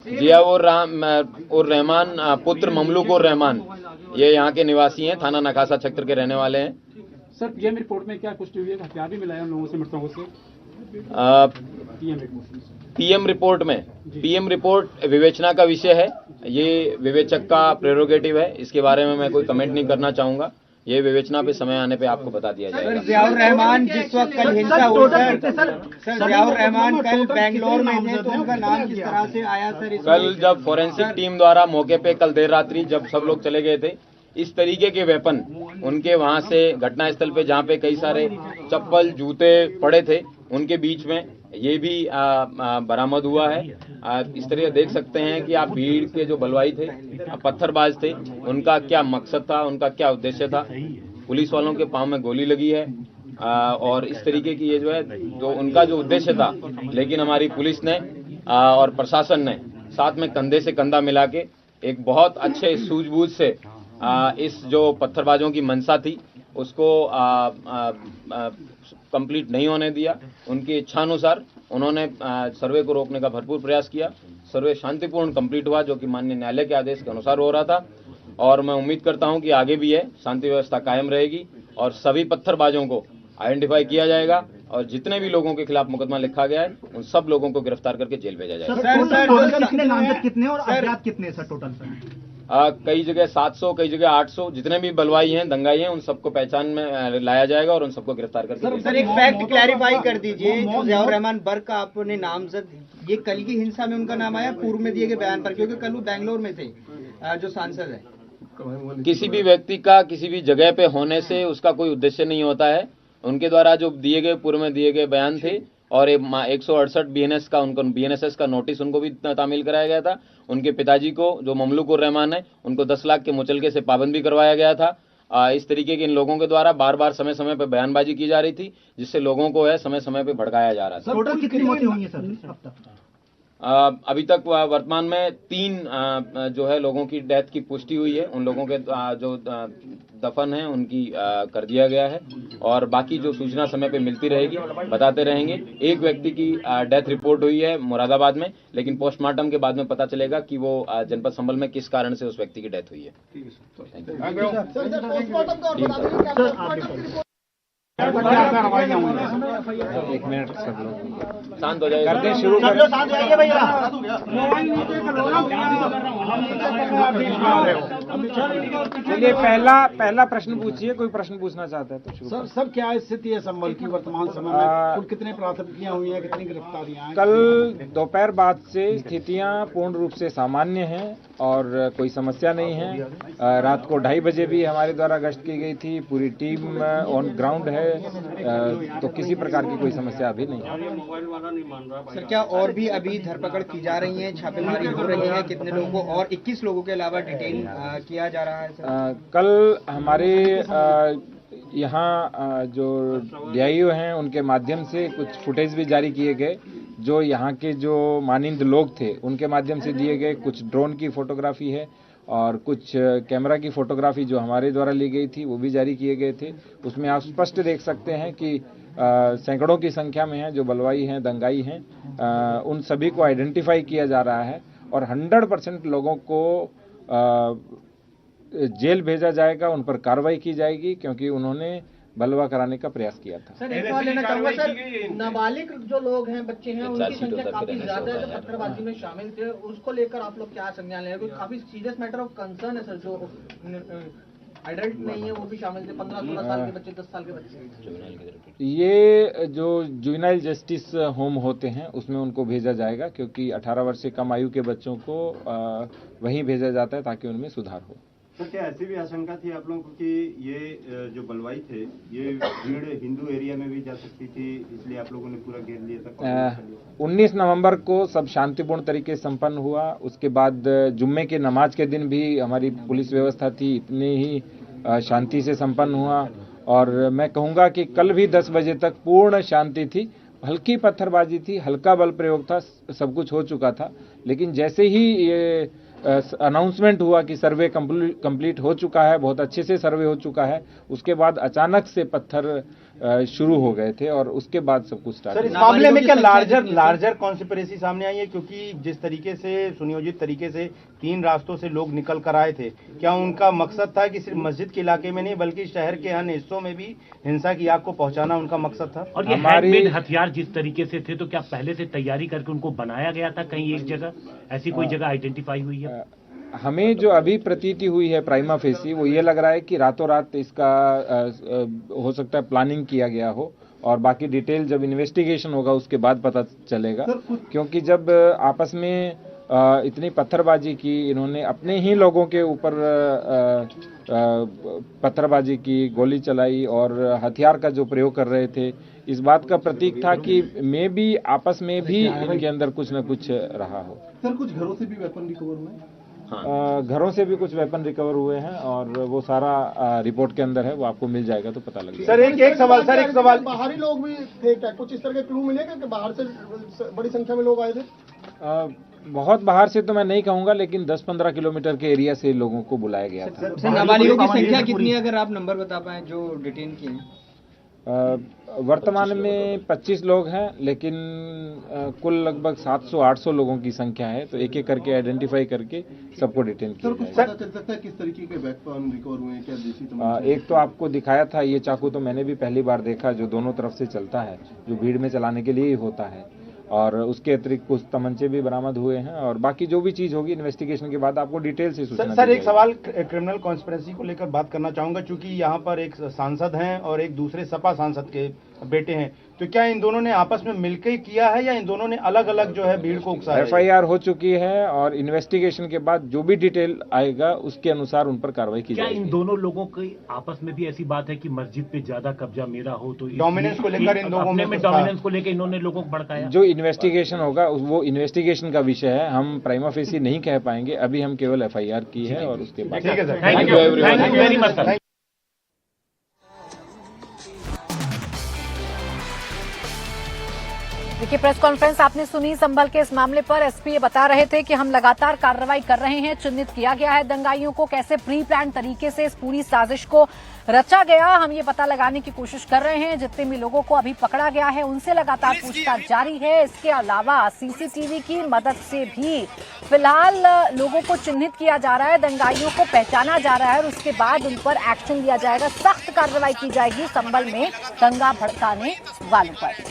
जियाउर रहमान पुत्र ममलूक उर रहमान, ये यहाँ के निवासी हैं, थाना नकासा क्षेत्र के रहने वाले हैं। सर पीएम रिपोर्ट में क्या पुष्टि हुई है? हथियार भी मिला है उन लोगों से, मृतकों से? पीएम रिपोर्ट विवेचना का विषय है, ये विवेचक का प्रेरोगेटिव है, इसके बारे में मैं कोई कमेंट नहीं करना चाहूंगा। ये विवेचना पे समय आने पे आपको बता दिया जाएगा। सर जियाउर रहमान जिस वक्त कल हिंसा हुई सर जियाउर रहमान कल बेंगलोर में थे, तो उनका नाम किस तरह से आया सर? कल जब फोरेंसिक टीम द्वारा मौके पे कल देर रात्रि जब सब लोग चले गए थे, इस तरीके के वेपन उनके वहां से घटनास्थल पे जहाँ पे कई सारे चप्पल जूते पड़े थे, उनके बीच में ये भी बरामद हुआ है। इस तरह देख सकते हैं कि आप भीड़ के जो बलवाई थे, पत्थरबाज थे, उनका क्या मकसद था, उनका क्या उद्देश्य था। पुलिस वालों के पांव में गोली लगी है और इस तरीके की ये जो है जो उनका जो उद्देश्य था, लेकिन हमारी पुलिस ने और प्रशासन ने साथ में कंधे से कंधा मिला के एक बहुत अच्छे सूझबूझ से इस जो पत्थरबाजों की मंशा थी उसको कंप्लीट नहीं होने दिया। उनकी इच्छानुसार उन्होंने सर्वे को रोकने का भरपूर प्रयास किया। सर्वे शांतिपूर्ण कंप्लीट हुआ, जो कि माननीय न्यायालय के आदेश के अनुसार हो रहा था, और मैं उम्मीद करता हूं कि आगे भी है शांति व्यवस्था कायम रहेगी और सभी पत्थरबाजों को आइडेंटिफाई किया जाएगा और जितने भी लोगों के खिलाफ मुकदमा लिखा गया है उन सब लोगों को गिरफ्तार करके जेल भेजा जाएगा। कितने नामजद कितने और अपराध कितने सर टोटल सर? कई जगह 700, कई जगह 800, जितने भी बलवाई हैं, दंगाई हैं, उन सबको पहचान में लाया जाएगा और उन सबको गिरफ्तार करके सर एक फैक्ट क्लैरिफाई कर दीजिए, जो जियाउर रहमान बर्क का आपने नामजद, ये कल की हिंसा में उनका नाम आया पूर्व में दिए गए बयान पर, क्योंकि कल वो बेंगलोर में थे जो सांसद है। किसी भी व्यक्ति का किसी भी जगह पे होने से उसका कोई उद्देश्य नहीं होता है। उनके द्वारा जो दिए गए पूर्व में दिए गए बयान थे और 168 बीएनएस का उनको बीएनएसएस का नोटिस उनको भी तामील कराया गया था। उनके पिताजी को जो ममलूक उर रहमान है उनको 10 लाख के मुचलके से पाबंद भी करवाया गया था। इस तरीके के इन लोगों के द्वारा बार बार समय समय पर बयानबाजी की जा रही थी, जिससे लोगों को है समय समय पर भड़काया जा रहा था। टोटल कितनी मौतें हुई हैं सर अब तक? अभी तक वर्तमान में 3 जो है लोगों की डेथ की पुष्टि हुई है। उन लोगों के जो दफन है उनकी कर दिया गया है और बाकी जो सूचना समय पे मिलती रहेगी बताते रहेंगे। एक व्यक्ति की डेथ रिपोर्ट हुई है मुरादाबाद में, लेकिन पोस्टमार्टम के बाद में पता चलेगा कि वो जनपद संभल में किस कारण से उस व्यक्ति की डेथ हुई है। एक मिनट सब लोग शांत हो जाएगा, करते शुरू कर। चलिए पहला प्रश्न पूछिए, कोई प्रश्न पूछना चाहता है तो शुरू। सर क्या स्थिति है संभल की वर्तमान समय में? कुल कितने प्राथमिकियां हुई हैं, कितनी गिरफ्तारियां हैं? कल दोपहर बाद से स्थितियां पूर्ण रूप से सामान्य हैं और कोई समस्या नहीं है। रात को 2:30 बजे भी हमारे द्वारा गश्त की गई थी, पूरी टीम ऑन ग्राउंड है, तो किसी प्रकार की कोई समस्या अभी नहीं है। सर क्या और भी अभी धरपकड़ की जा रही है, छापेमारी हो रही है? कितने लोगों को और 21 लोगों के अलावा डिटेन किया जा रहा है सर? कल हमारे यहाँ जो डीआईओ हैं उनके माध्यम से कुछ फुटेज भी जारी किए गए, जो यहाँ के जो मानिंद लोग थे उनके माध्यम से दिए गए। कुछ ड्रोन की फोटोग्राफी है और कुछ कैमरा की फोटोग्राफी जो हमारे द्वारा ली गई थी वो भी जारी किए गए थे। उसमें आप स्पष्ट देख सकते हैं कि सैकड़ों की संख्या में हैं जो बलवाई हैं, दंगाई हैं। उन सभी को आइडेंटिफाई किया जा रहा है और 100% लोगों को जेल भेजा जाएगा, उन पर कार्रवाई की जाएगी, क्योंकि उन्होंने बलवा कराने का प्रयास किया था। सर एक सवाल लेना चाहूंगा सर, नाबालिग जो लोग हैं, बच्चे हैं, उनकी संख्या काफी ज्यादा है जो पत्थरबाजी में शामिल थे, उसको लेकर आप लोग क्या संज्ञान ले रहे हैं? काफी सीरियस मैटर ऑफ कंसर्न है सर, जो एडल्ट नहीं है वो भी शामिल थे, 15-16 साल के बच्चे, 10 साल के बच्चे। ये जो जुवेनाइल जस्टिस होम होते हैं उसमें उनको भेजा जाएगा, क्योंकि 18 वर्ष से कम आयु के बच्चों को वहीं भेजा जाता है ताकि उनमें सुधार हो। सर क्या ऐसी भी आशंका थी आप लोगों को कि ये जो बलवाई थे ये भीड़ हिंदू एरिया में भी जा सकती थी, इसलिए आप लोगों ने पूरा घेर लिया था? 19 नवंबर को सब शांतिपूर्ण तरीके से संपन्न हुआ। उसके बाद जुम्मे के नमाज के दिन भी हमारी पुलिस व्यवस्था थी, इतनी ही शांति से संपन्न हुआ। और मैं कहूँगा कि कल भी 10 बजे तक पूर्ण शांति थी। हल्की पत्थरबाजी थी, हल्का बल प्रयोग था, सब कुछ हो चुका था, लेकिन जैसे ही ये अनाउंसमेंट हुआ कि सर्वे कंप्लीट हो चुका है, बहुत अच्छे से सर्वे हो चुका है, उसके बाद अचानक से पत्थर शुरू हो गए थे और उसके बाद सब कुछ स्टार्ट। सर, इस मामले में क्या लार्जर कॉन्स्पिरेसी सामने आई है? क्योंकि जिस तरीके से सुनियोजित तरीके से 3 रास्तों से लोग निकल कर आए थे, क्या उनका मकसद था कि सिर्फ मस्जिद के इलाके में नहीं बल्कि शहर के अन्य हिस्सों में भी हिंसा की आग को पहुंचाना उनका मकसद था? और ये हैंडमेड हथियार जिस तरीके से थे, तो क्या पहले से तैयारी करके उनको बनाया गया था कहीं एक जगह? ऐसी कोई जगह आइडेंटिफाई हुई है? हमें जो अभी प्रतीति हुई है प्राइमा फेसी, वो ये लग रहा है कि रातों रात इसका हो सकता है प्लानिंग किया गया हो, और बाकी डिटेल जब इन्वेस्टिगेशन होगा उसके बाद पता चलेगा। क्योंकि जब आपस में इतनी पत्थरबाजी की, इन्होंने अपने ही लोगों के ऊपर पत्थरबाजी की, गोली चलाई और हथियार का जो प्रयोग कर रहे थे, इस बात का प्रतीक था कि मे भी आपस में भी इनके अंदर कुछ न कुछ रहा हो। सर, कुछ घरों से भी वेपन रिकवर हुए? घरों से भी कुछ वेपन रिकवर हुए हैं और वो सारा रिपोर्ट के अंदर है, वो आपको मिल जाएगा तो पता लगेगा। सर, एक सवाल, बाहरी लोग भी थे क्या? कुछ इस तरह के क्लू मिलेगा कि बाहर से बड़ी संख्या में लोग आए थे? बहुत बाहर से तो मैं नहीं कहूंगा, लेकिन 10-15 किलोमीटर के एरिया से लोगों को बुलाया गया था। नाबालिगों की संख्या कितनी है, अगर आप नंबर बता पाएं जो डिटेन किए हैं? वर्तमान में 25 लोग हैं, लेकिन कुल लगभग 700-800 लोगों की संख्या है, तो एक एक करके आइडेंटिफाई करके सबको डिटेन किया जाएगा। सर, कुछ पता चल सकता है किस तरीके के वेपन रिकवर हुए हैं? क्या देसी एक तो आपको दिखाया था, ये चाकू तो मैंने भी पहली बार देखा, जो दोनों तरफ से चलता है, जो भीड़ में चलाने के लिए ही होता है, और उसके अतिरिक्त कुछ तमंचे भी बरामद हुए हैं, और बाकी जो भी चीज होगी इन्वेस्टिगेशन के बाद आपको डिटेल से सूचना। सर, एक सवाल क्रिमिनल कॉन्स्पिरेसी को लेकर बात करना चाहूंगा, क्योंकि यहाँ पर एक सांसद हैं और एक दूसरे सपा सांसद के बेटे हैं, तो क्या इन दोनों ने आपस में मिलकर किया है या इन दोनों ने अलग अलग जो है भीड़ को उकसाया? FIR हो चुकी है और इन्वेस्टिगेशन के बाद जो भी डिटेल आएगा उसके अनुसार उन पर कार्रवाई की जाएगी। क्या इन दोनों लोगों की आपस में भी ऐसी बात है कि मस्जिद पे ज्यादा कब्जा मेरा हो, तो डोमिनेंस को लेकर इन लोगों में डोमिनेंस को लेकर इन्होंने लोगों को भड़काया? जो इन्वेस्टिगेशन होगा वो इन्वेस्टिगेशन का विषय है, हम प्राइमा फेसी नहीं कह पाएंगे, अभी हम केवल FIR की है और उसके बाद। ठीक है sir, thank you very much sir. देखिए, प्रेस कॉन्फ्रेंस आपने सुनी संभल के इस मामले पर। एसपी ये बता रहे थे कि हम लगातार कार्रवाई कर रहे हैं, चिन्हित किया गया है दंगाइयों को, कैसे प्री प्लान तरीके से इस पूरी साजिश को रचा गया, हम ये पता लगाने की कोशिश कर रहे हैं। जितने भी लोगों को अभी पकड़ा गया है उनसे लगातार पूछताछ जारी है। इसके अलावा CCTV की मदद से भी फिलहाल लोगों को चिन्हित किया जा रहा है, दंगाइयों को पहचाना जा रहा है और उसके बाद उन पर एक्शन लिया जाएगा, सख्त कार्रवाई की जाएगी संभल में दंगा भड़काने वालों पर।